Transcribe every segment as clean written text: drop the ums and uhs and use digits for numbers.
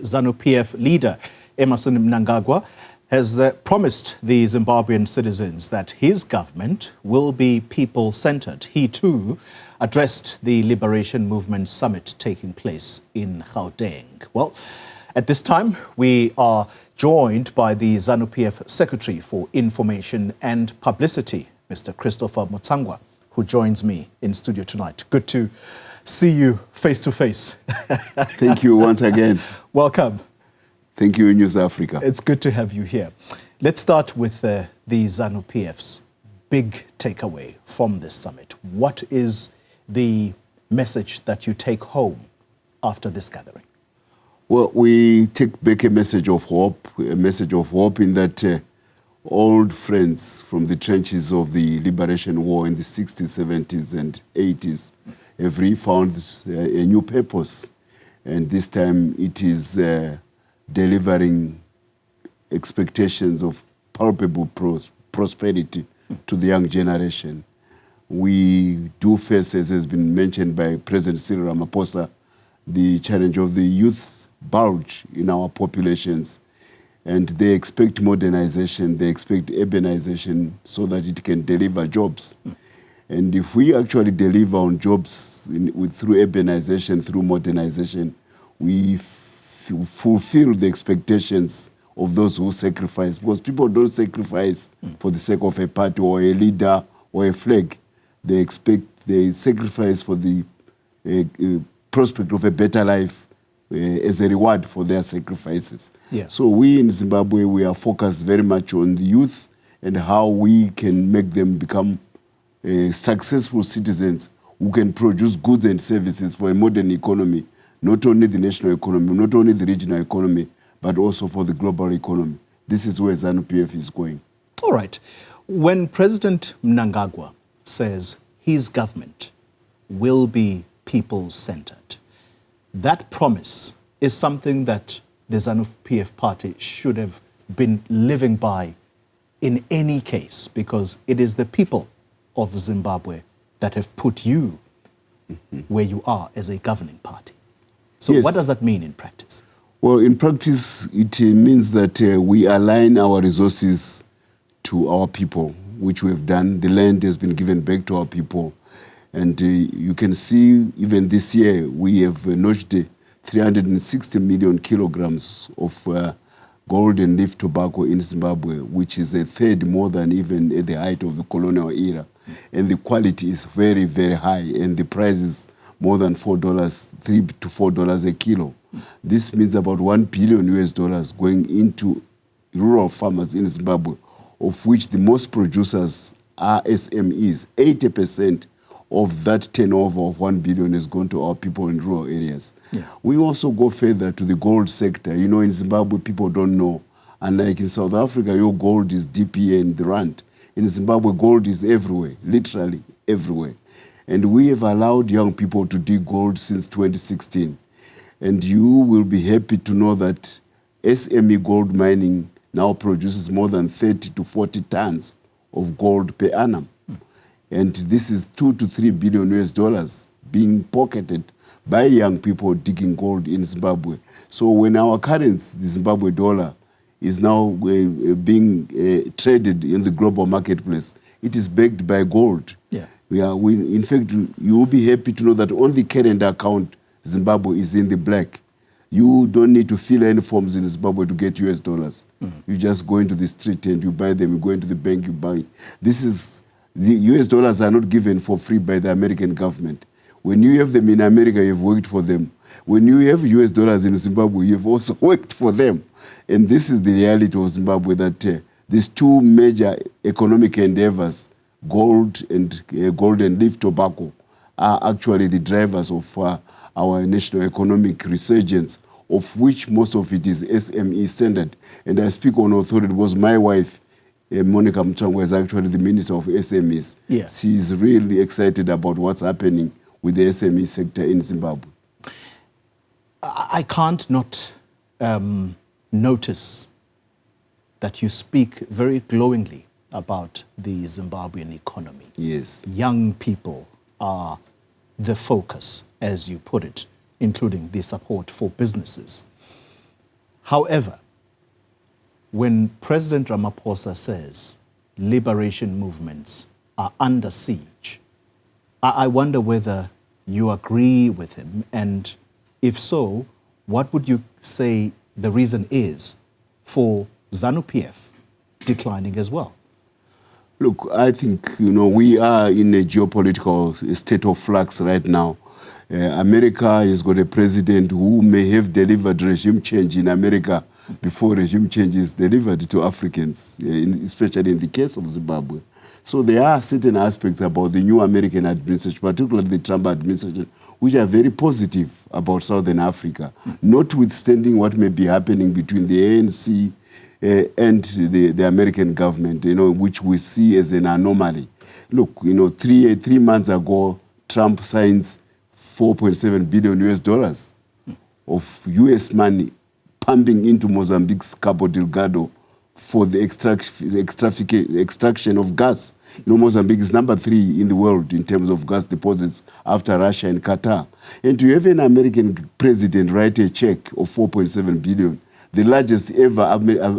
ZANU-PF leader Emmerson Mnangagwa has promised the Zimbabwean citizens that his government will be people-centered. He too addressed the Liberation Movement Summit taking place in Gauteng. Well, at this time, we are joined by the ZANU-PF Secretary for Information and Publicity, Mr. Christopher Mutsvangwa, who joins me in studio tonight. Good to see you face to face. Thank you once again. Welcome. Thank you, Newzroom Afrika. It's good to have you here. Let's start with the ZANU-PF's big takeaway from this summit. What is the message that you take home after this gathering? Well, we take back a message of hope in that old friends from the trenches of the Liberation War in the 60s, 70s, and 80s have refound a new purpose. And this time it is delivering expectations of palpable prosperity to the young generation. We do face, as has been mentioned by President Cyril Ramaphosa, the challenge of the youth bulge in our populations. And they expect modernization, they expect urbanization so that it can deliver jobs. And if we actually deliver on jobs through urbanization, through modernization, we fulfill the expectations of those who sacrifice. Because people don't sacrifice for the sake of a party or a leader or a flag. They sacrifice for the prospect of a better life as a reward for their sacrifices. Yeah. So we in Zimbabwe, we are focused very much on the youth and how we can make them become successful citizens who can produce goods and services for a modern economy, not only the national economy, not only the regional economy, but also for the global economy. This is where ZANU-PF is going. All right. When President Mnangagwa says his government will be people-centered, that promise is something that the ZANU-PF party should have been living by in any case, because it is the people of Zimbabwe that have put you where you are as a governing party. So yes. What does that mean in practice? Well, in practice, it means that we align our resources to our people, which we have done. The land has been given back to our people. And you can see even this year, we have notched 360 million kilograms of gold and leaf tobacco in Zimbabwe, which is a third more than even at the height of the colonial era. And the quality is very, very high, and the price is more than $4, $3 to $4 a kilo. This means about $1 billion going into rural farmers in Zimbabwe, of which the most producers are SMEs. 80% of that turnover of 1 billion has gone to our people in rural areas. Yeah. We also go further to the gold sector. You know, in Zimbabwe, people don't know. Unlike in South Africa, your gold is DPA and the rand. In Zimbabwe, gold is everywhere, literally everywhere. And we have allowed young people to dig gold since 2016. And you will be happy to know that SME gold mining now produces more than 30 to 40 tons of gold per annum. And this is $2 to $3 billion being pocketed by young people digging gold in Zimbabwe. So when our currency, the Zimbabwe dollar, is now being traded in the global marketplace, it is backed by gold. Yeah. In fact, you will be happy to know that on the current account, Zimbabwe is in the black. You don't need to fill any forms in Zimbabwe to get US dollars. You just go into the street and you buy them. You go into the bank, you buy. The US dollars are not given for free by the American government. When you have them in America, you've worked for them. When you have US dollars in Zimbabwe, you've also worked for them. And this is the reality of Zimbabwe, that these two major economic endeavors, gold and leaf tobacco, are actually the drivers of our national economic resurgence, of which most of it is SME-centered. And I speak on authority because my wife, Monica Mnangagwa, is actually the Minister of SMEs. Yeah. She is really excited about what's happening with the SME sector in Zimbabwe. I can't not notice that you speak very glowingly about the Zimbabwean economy. Yes. Young people are the focus, as you put it, including the support for businesses. However, when President Ramaphosa says liberation movements are under siege, I wonder whether you agree with him, and if so, what would you say the reason is for ZANU-PF declining as well? Look, I think, we are in a geopolitical state of flux right now. America has got a president who may have delivered regime change in America before regime change is delivered to Africans, especially in the case of Zimbabwe. So there are certain aspects about the new American administration, particularly the Trump administration, which are very positive about Southern Africa, notwithstanding what may be happening between the ANC and the American government, which we see as an anomaly. Look, 3 months ago, Trump signs $4.7 billion of US money pumping into Mozambique's Cabo Delgado for the extraction of gas. Mozambique is number 3 in the world in terms of gas deposits after Russia and Qatar. And to have an American president write a check of $4.7 billion, the largest ever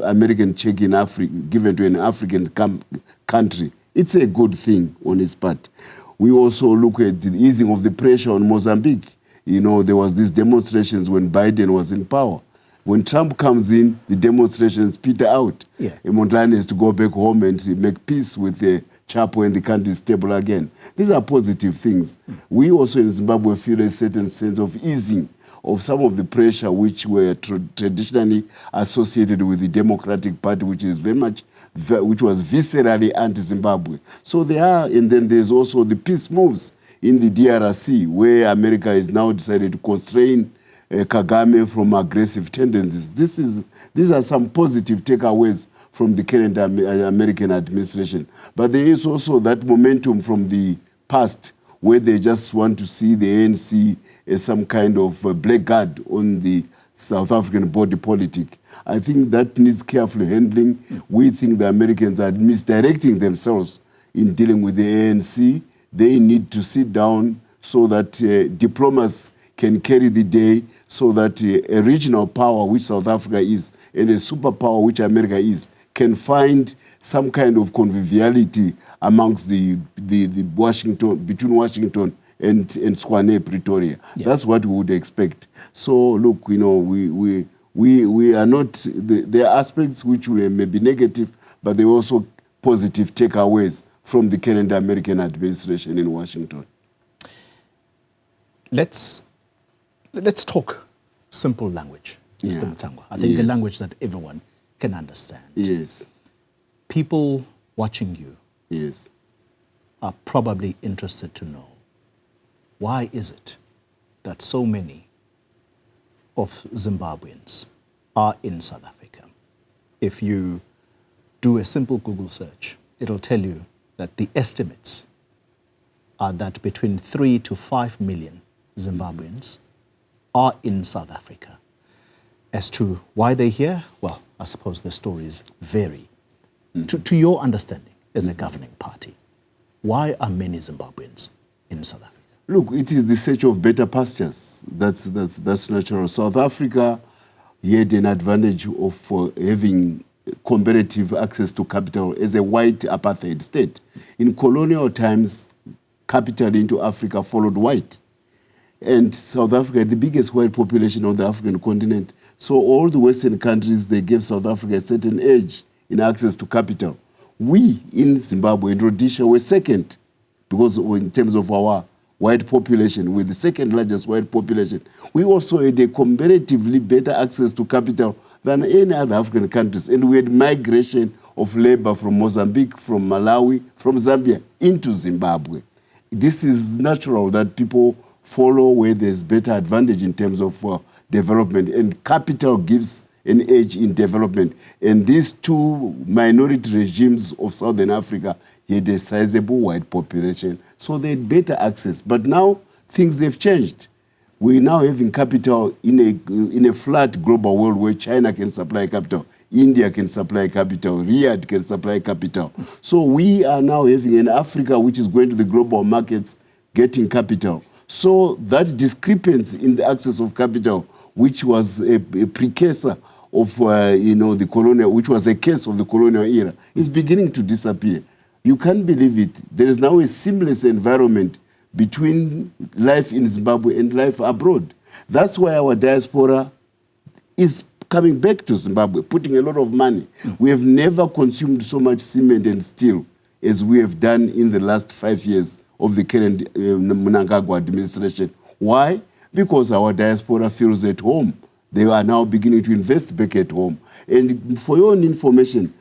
American check in Africa given to an African country, it's a good thing on its part. We also look at the easing of the pressure on Mozambique. There was these demonstrations when Biden was in power. When Trump comes in, the demonstrations peter out. Yeah. Mondlane has to go back home and make peace with the Chapo and the country is stable again. These are positive things. We also in Zimbabwe feel a certain sense of easing of some of the pressure which were traditionally associated with the Democratic Party, which was viscerally anti-Zimbabwe. So there are, and then there's also the peace moves in the DRC, where America has now decided to constrain Kagame from aggressive tendencies. These are some positive takeaways from the current American administration. But there is also that momentum from the past where they just want to see the ANC as some kind of blackguard on the South African body politic. I think that needs careful handling. We think the Americans are misdirecting themselves in dealing with the ANC. They need to sit down so that diplomas can carry the day, so that a regional power, which South Africa is, and a superpower, which America is, can find some kind of conviviality amongst the Washington, between Washington and Squanay, Pretoria. Yeah. That's what we would expect. So look, we are not, there are aspects which may be negative, but there are also positive takeaways from the current American administration in Washington. Let's talk simple language, Mr. Mutsvangwa. I think the language that everyone can understand. Yes. People watching you are probably interested to know, why is it that so many of Zimbabweans are in South Africa? If you do a simple Google search, it'll tell you that the estimates are that between 3 to 5 million Zimbabweans are in South Africa. As to why they're here, well, I suppose the stories vary. To your understanding as a governing party, why are many Zimbabweans in South Africa? Look, it is the search of better pastures. That's natural. South Africa had an advantage of having comparative access to capital as a white apartheid state. In colonial times, capital into Africa followed white. And South Africa had the biggest white population on the African continent. So all the Western countries, they gave South Africa a certain edge in access to capital. We in Zimbabwe and Rhodesia were second, because in terms of our white population, we're the second largest white population. We also had a comparatively better access to capital than any other African countries. And we had migration of labor from Mozambique, from Malawi, from Zambia into Zimbabwe. This is natural that people follow where there's better advantage in terms of development, and capital gives an edge in development. And these two minority regimes of Southern Africa had a sizable white population, so they had better access. But now things have changed. We're now having capital in a flat global world where China can supply capital, India can supply capital, Riyadh can supply capital. So we are now having an Africa which is going to the global markets getting capital. So that discrepancy in the access of capital, which was a precursor of the colonial, which was a case of the colonial era, is beginning to disappear. You can't believe it. There is now a seamless environment between life in Zimbabwe and life abroad. That's why our diaspora is coming back to Zimbabwe, putting a lot of money. We have never consumed so much cement and steel as we have done in the last 5 years of the current Mnangagwa administration. Why? Because our diaspora feels at home. They are now beginning to invest back at home. And for your own information,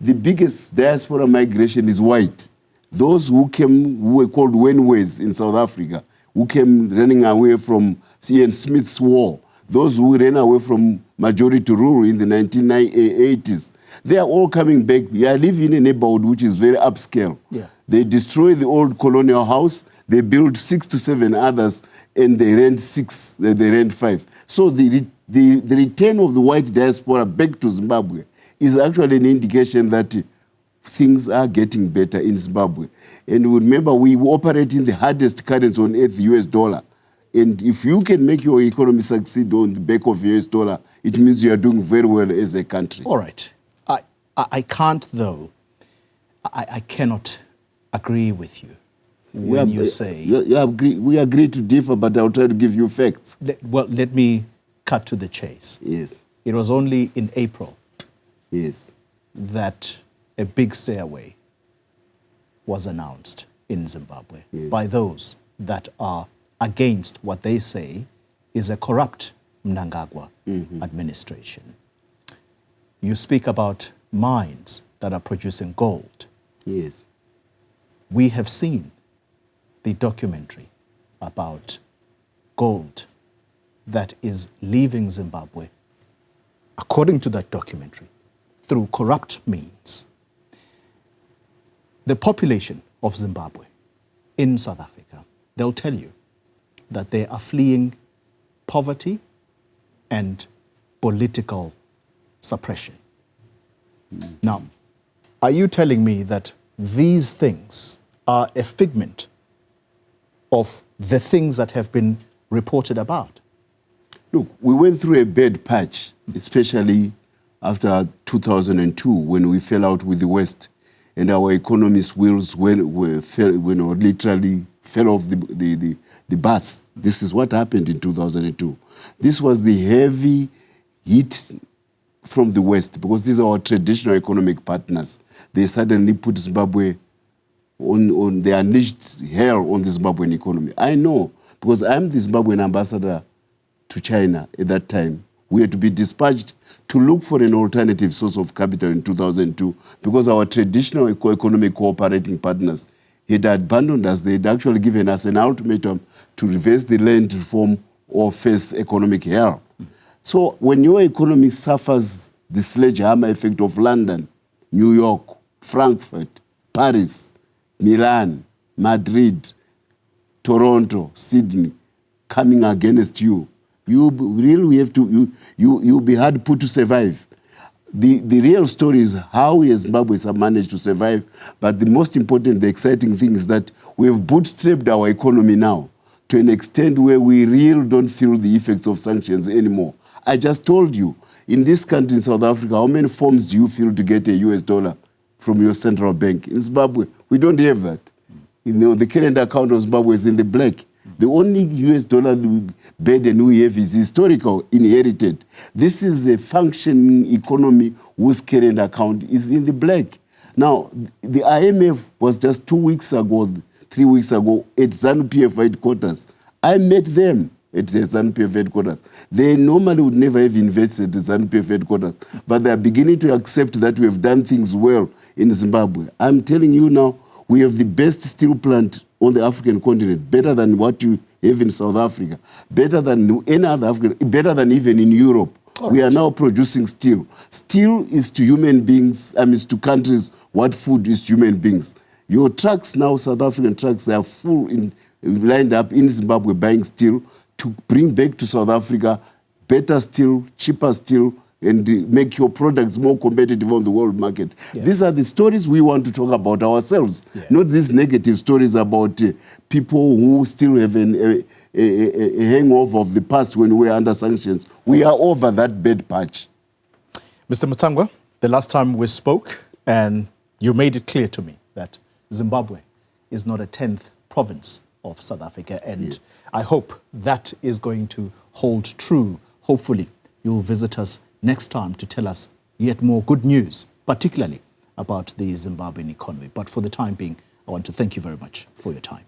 the biggest diaspora migration is white. Those who came, who were called Wenways in South Africa, who came running away from Ian Smith's war, those who ran away from majority rule in the 1980s, they are all coming back. We are living in a neighborhood which is very upscale. Yeah. They destroy the old colonial house, they build 6 to 7 others, and they rent 6, they rent 5. So the return of the white diaspora back to Zimbabwe is actually an indication that things are getting better in Zimbabwe. And remember, we operate in the hardest currency on earth, the US dollar. And if you can make your economy succeed on the back of US dollar, it means you are doing very well as a country. All right. I can't, though. I cannot agree with you when you say... we agree to differ, but I'll try to give you facts. Let me cut to the chase. Yes. It was only in April that a big stairway was announced in Zimbabwe by those that are against what they say is a corrupt Mnangagwa administration. You speak about mines that are producing gold. Yes. We have seen the documentary about gold that is leaving Zimbabwe, according to that documentary, through corrupt means. The population of Zimbabwe in South Africa, they'll tell you that they are fleeing poverty and political suppression. Now, are you telling me that these things are a figment of the things that have been reported about? Look, we went through a bad patch, especially after 2002 when we fell out with the West and our economy's wheels literally fell off the bus. This is what happened in 2002. This was the heavy hit from the West because these are our traditional economic partners. They suddenly put Zimbabwe on they unleashed hell on the Zimbabwean economy. I know because I'm the Zimbabwean ambassador to China at that time. We had to be dispatched to look for an alternative source of capital in 2002 because our traditional economic cooperating partners had abandoned us. They had actually given us an ultimatum to reverse the land reform or face economic hell. So when your economy suffers the sledgehammer effect of London, New York, Frankfurt, Paris, Milan, Madrid, Toronto, Sydney, coming against you, you'll be hard put to survive. The real story is how we as Zimbabweans have managed to survive, but the most important, the exciting thing is that we have bootstrapped our economy now to an extent where we really don't feel the effects of sanctions anymore. I just told you, in this country, in South Africa, how many forms do you fill to get a US dollar from your central bank? In Zimbabwe, we don't have that. You know, the current account of Zimbabwe is in the black. The only US dollar burden we have is historical, inherited. This is a functioning economy whose current account is in the black. Now, the IMF was just 2 weeks ago, 3 weeks ago, at ZANU-PF headquarters. I met them at the ZANU-PF headquarters. They normally would never have invested at the ZANU-PF headquarters, but they are beginning to accept that we have done things well in Zimbabwe. I'm telling you now, we have the best steel plant on the African continent, better than what you have in South Africa, better than any other African, better than even in Europe. Right. We are now producing steel. Steel is to human beings, to countries what food is to human beings. Your trucks now, South African trucks, they are full, lined up in Zimbabwe buying steel to bring back to South Africa better steel, cheaper steel, and make your products more competitive on the world market. Yeah. These are the stories we want to talk about ourselves, not these negative stories about people who still have a hangover of the past when we were under sanctions. We are over that bad patch. Mr. Mutsvangwa, the last time we spoke, and you made it clear to me that Zimbabwe is not a 10th province of South Africa, and I hope that is going to hold true. Hopefully, you'll visit us next time to tell us yet more good news, particularly about the Zimbabwean economy. But for the time being, I want to thank you very much for your time.